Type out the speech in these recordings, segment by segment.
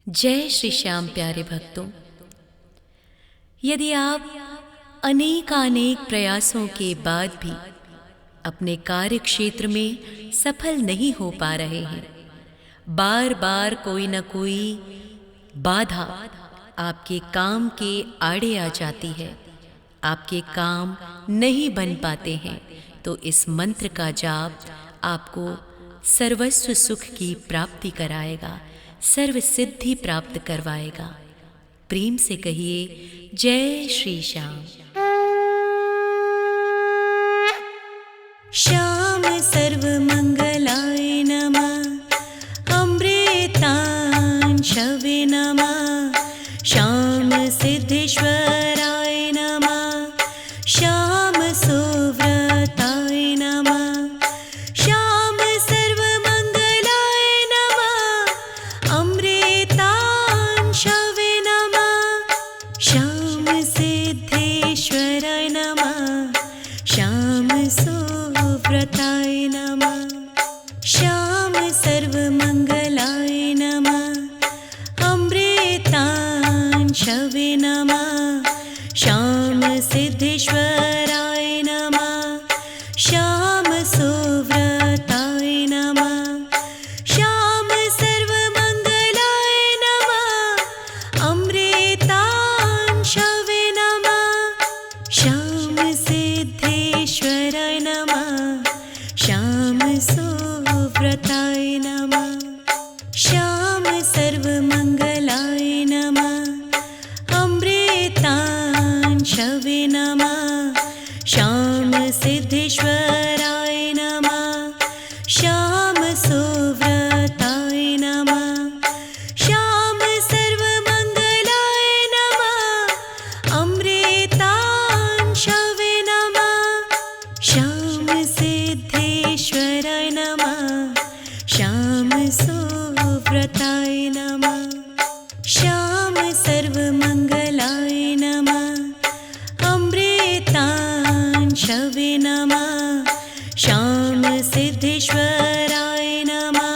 जय श्री श्याम प्यारे भक्तों। यदि आप अनेकानेक प्रयासों के बाद भी अपने कार्य क्षेत्र में सफल नहीं हो पा रहे हैं, बार बार कोई न कोई बाधा आपके काम के आड़े आ जाती है, आपके काम नहीं बन पाते हैं, तो इस मंत्र का जाप आपको सर्वस्व सुख की प्राप्ति कराएगा, सर्व सिद्धि प्राप्त करवाएगा। प्रेम से कहिए जय श्री श्याम। श्याम सर्वमंगलाय नमः, अमृतांशवे नमः, श्याम सिद्धेश्वराय नमः, श्याम सुव्रताय नमः, श्याम सर्वमंगलाय नमः, अमृतांशवे नमः, श्याम सिद्धेश्वराय नमः, श्याम सुव्रताय नमः, श्याम सर्वमंगलाय नमः, अमृतांशवे नमः, श्याम सिद्धेश्वराय नमः, श्याम सुव्रताय नमः, श्याम सर्वमंगलाय नमः, अमृतांशवे नमः, श्याम सिद्धेश्वराय नमः, श्याम सुव्रताय नमः, श्याम सर्वमंगलाय नमः, अमृतांशवे नमः, श्याम सिद्धेश्वराय नमः, श्याम सुव्रताय नमः, श्याम सर्वमंगलाय नमः, अमृतांशवे नमः, श्याम सिद्धेश्वराय नमः, श्याम सुव्रताय नमः, श्याम सर्वमंगलाय नमः, अमृतांशवे नमः, श्याम सिद्धेश्वराय नमः,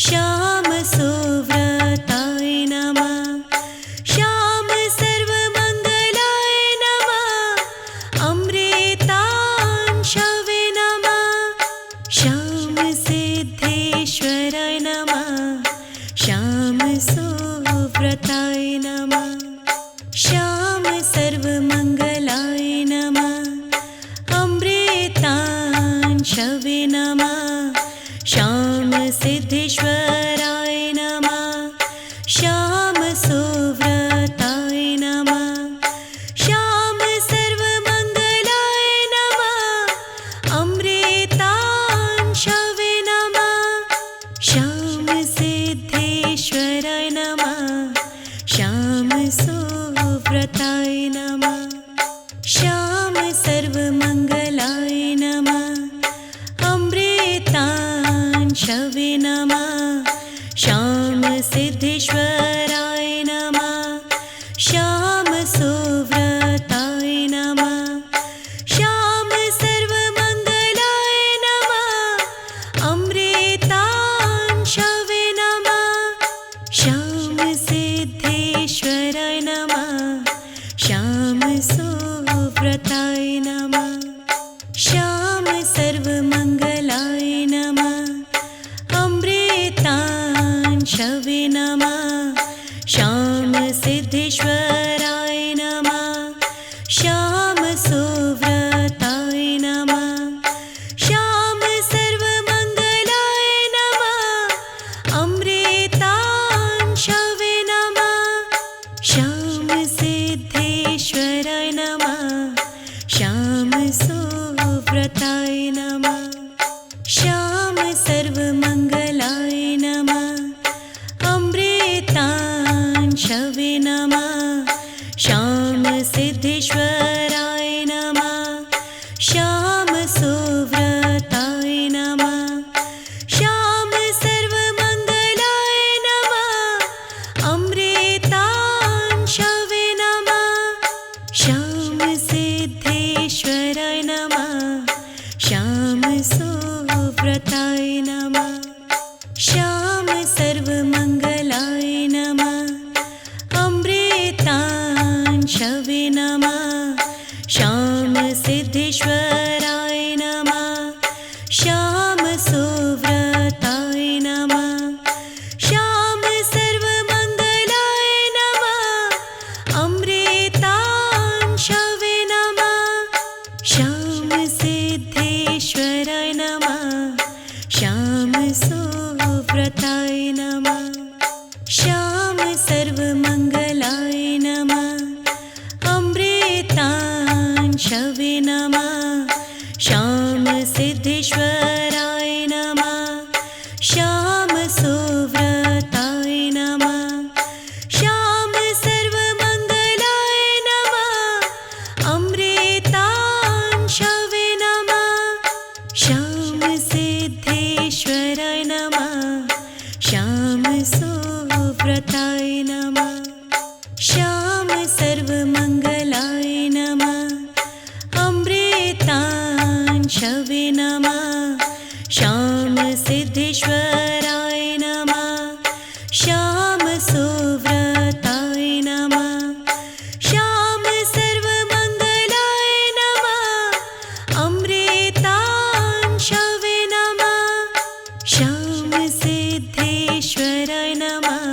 श्याम सुव्रताय नमः, श्याम सर्वमंगलाय नमः, अमृतांशवे नमः, श्याम सिद्धेश्वराय नमः, श्याम सुव्रताय नमः, श्याम सर्वमंगलाय नमः, अमृतांशवे नमः, श्याम सिद्धेश्वराय नमः, श्याम सुव्रताय नमः, श्याम सर्वमंगलाय नमः, अमृतांशवे नमः, श्याम सिद्धेश्वराय नमः, श्याम सुव्रताय नमः, श्याम सर्वमंगलाय नमः, अमृतांशवे नमः, श्याम सिद्धेश्वराय नमः, श्याम सुव्रताय नमः, श्याम सर्वमंगलाय नमः, अमृतांशवे नमः, श्याम सिद्धेश्वराय नमः, श्याम सुव्रताय नमः, श्याम सर्वमंगलाय नमः, अमृतांशवे नमः, श्याम सिद्धेश्वराय नमः, श्याम सुव्रताय नमः, श्याम सर्वमंगलाय नमः, अमृतांशवे नमः, श्याम सिद्धेश्वराय नमः, श्याम सुव्रताय नमः, श्याम सर्वमंगलाय नमः, अमृतांशवे नमः, श्याम सिद्धेश्वराय नमः, श्याम सुव्रताय नमः, श्याम सर्वमंगलाय नमः, अमृतांशवे नमः, श्याम सिद्धेश्वराय नमः, श्याम सुव्रताय नमः, श्याम सर्वमंगलाय नमः। सर्वमङ्गलाय नमः। अमृतांशवे नमः। श्याम सिद्धेश्वराय नमः। श्याम सुव्रताय नमः। श्याम सर्वमङ्गलाय नमः। अमृतांशवे नमः। श्याम सिद्धेश्वराय नमः। श्याम सुव्रताय नमः। श्याम सर्वमङ्गलाय नमः। अमृतांशवे नमः। श्याम सिद्धेश्वराय नमः। श्याम सुव्रताय नमः। श्याम सर्वमङ्गलाय नमः। अमृतांशवे नमः। श्याम सिद्धेश्वराय नमः।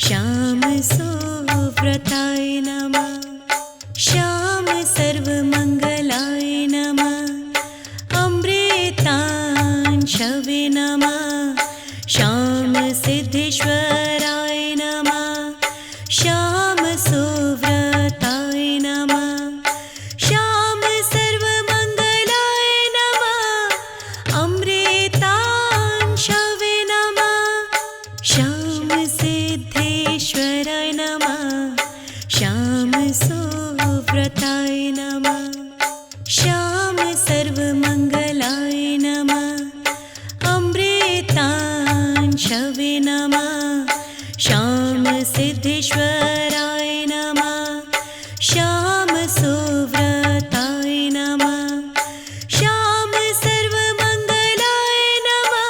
श्याम सुव्रताय नमः। श्याम सर्वमङ्गलाय नमः। अमृतांशवे नमः। श्याम सिद्धेश्वराय नमः। श्याम सुव्रताय नमः। श्याम सर्वमङ्गलाय नमः। अमृतांशवे नमः। श्याम सिद्धेश्वराय नमः। श्याम सुव्रताय नमः। श्याम सर्वमङ्गलाय नमः। अमृतांशवे नमः। श्याम सिद्धेश्वराय नमः। श्याम सुव्रताय नमः। श्याम सर्वमङ्गलाय नमः।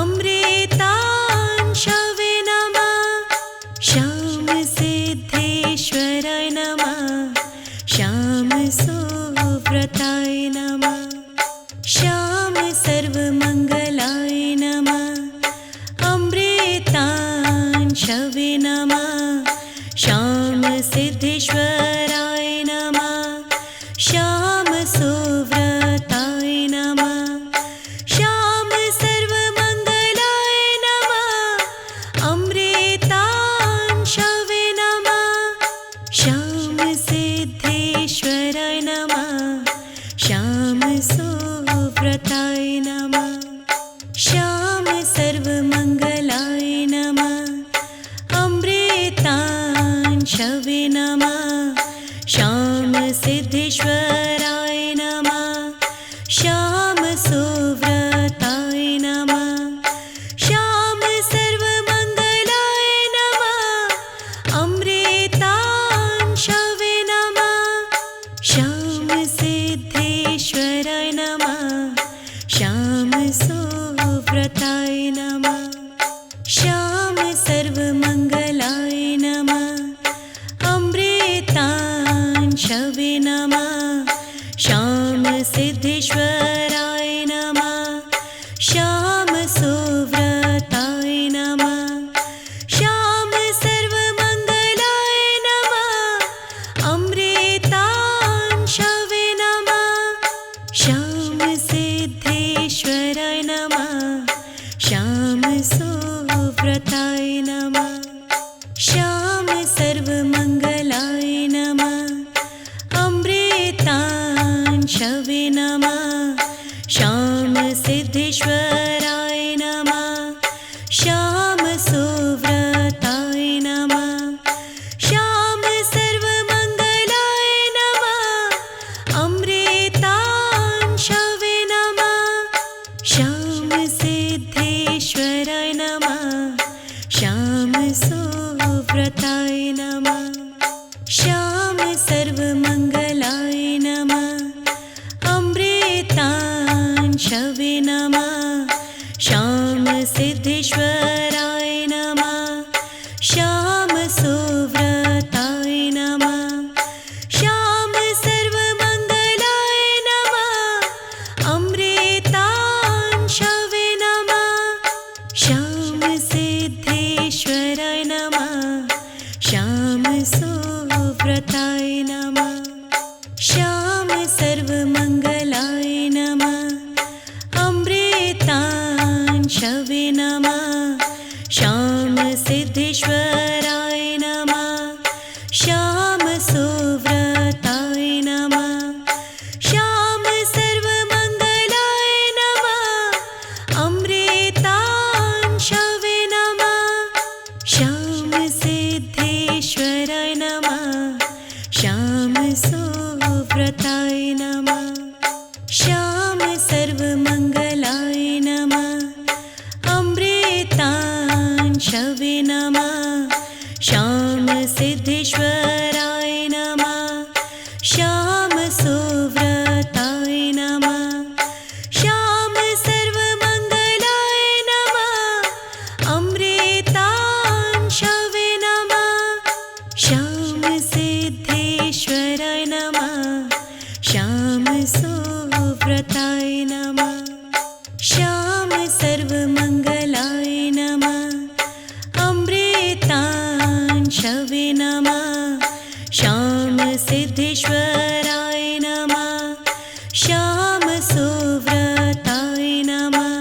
अमृतांशवे नमः। श्याम सिद्धेश्वराय नमः। श्याम सुव्रताय नमः। श्याम सर्वमङ्गलाय नमः। अमृतांशवे नमः। श्याम सिद्धेश्वराय नमः। श्याम सुव्रताय नमः। श्याम सर्वमङ्गलाय नमः। अमृतांशवे नमः। श्याम सिद्धेश्वराय नमः। श्याम सुव्रताय नमः। श्याम सर्वमङ्गलाय नमः। अमृतांशवे नमः। श्याम सिद्धेश्वराय नमः। श्याम सुव्रताय नमः। श्याम सर्वमङ्गलाय नमः। अमृतांशवे नमः। श्याम सिद्धेश्वराय नमः। श्याम सुव्रताय नमः। श्याम सर्वमङ्गलाय नमः। अमृतांशवे नमः। श्याम सिद्धेश्वराय नमः। श्याम सुव्रताय नमः। श्याम सर्वमङ्गलाय नमः। अमृतांशवे नमः। श्याम सिद्धेश्वराय नमः। श्याम सुव्रताय नमः। श्याम सर्वमङ्गलाय नमः। अमृतांशवे नमः। श्याम सिद्धेश्वराय नमः। श्याम सुव्रताय नमः। श्याम सर्वमङ्गलाय नमः। अमृतांशवे नमः। श्याम सिद्धेश्वराय नमः। श्याम सुव्रताय नमः। श्याम सर्वमङ्गलाय नमः। अमृतांशवे नमः। श्याम सिद्धेश्वराय नमः। श्याम सुव्रताय नमः। श्याम सर्वमङ्गलाय नमः। अमृतांशवे नमः। श्याम सिद्धेश्वराय नमः। श्याम सुव्रताय नमः। श्याम सर्वमङ्गलाय नमः। अमृतांशवे नमः। श्याम सिद्धेश्वराय नमः। श्याम सुव्रताय नमः। श्याम सर्वमङ्गलाय नमः। अमृतांशवे नमः। श्याम सिद्धेश्वराय नमः। श्याम सुव्रताय नमः। श्याम सर्वमङ्गलाय नमः। अमृतांशवे नमः। श्याम सिद्धेश्वराय नमः। श्याम सुव्रताय नमः। श्याम सर्वमङ्गलाय नमः। अमृतांशवे नमः। श्याम सिद्धेश्वराय नमः। श्याम सुव्रताय नमः। श्याम सर्वमङ्गलाय नमः। अमृतांशवे नमः। श्याम सिद्धेश्वराय नमः। श्याम सुव्रताय नमः।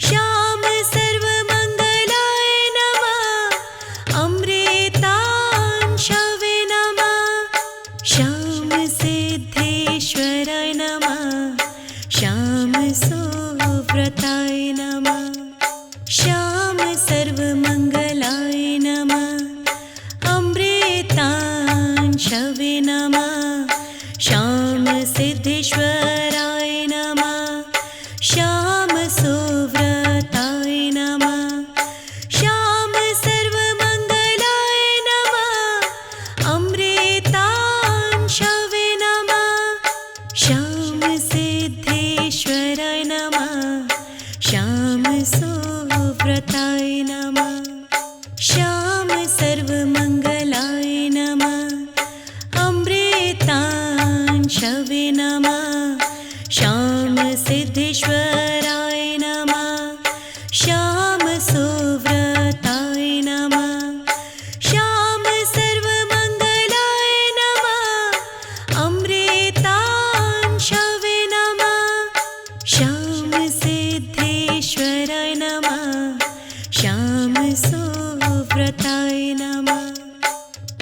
श्याम सर्वमङ्गलाय नमः। अमृतांशवे नमः। श्याम सिद्धेश्वराय नमः। श्याम सुव्रताय नमः। श्याम सर्वमङ्गलाय नमः। अमृतांशवे नमः। श्याम सिद्धेश्वराय नमः। श्याम सुव्रताय नमः। श्याम सर्वमङ्गलाय नमः। अमृतांशवे नमः। श्याम सिद्धेश्वराय नमः। श्याम सुव्रताय नमः। श्याम सर्वमङ्गलाय नमः। अमृतांशवे नमः। श्याम सिद्धेश्वराय नमः। श्याम सुव्रताय नमः। श्याम सर्वमङ्गलाय नमः। अमृतांशवे नमः। श्याम सिद्धेश्वराय नमः। श्याम सुव्रताय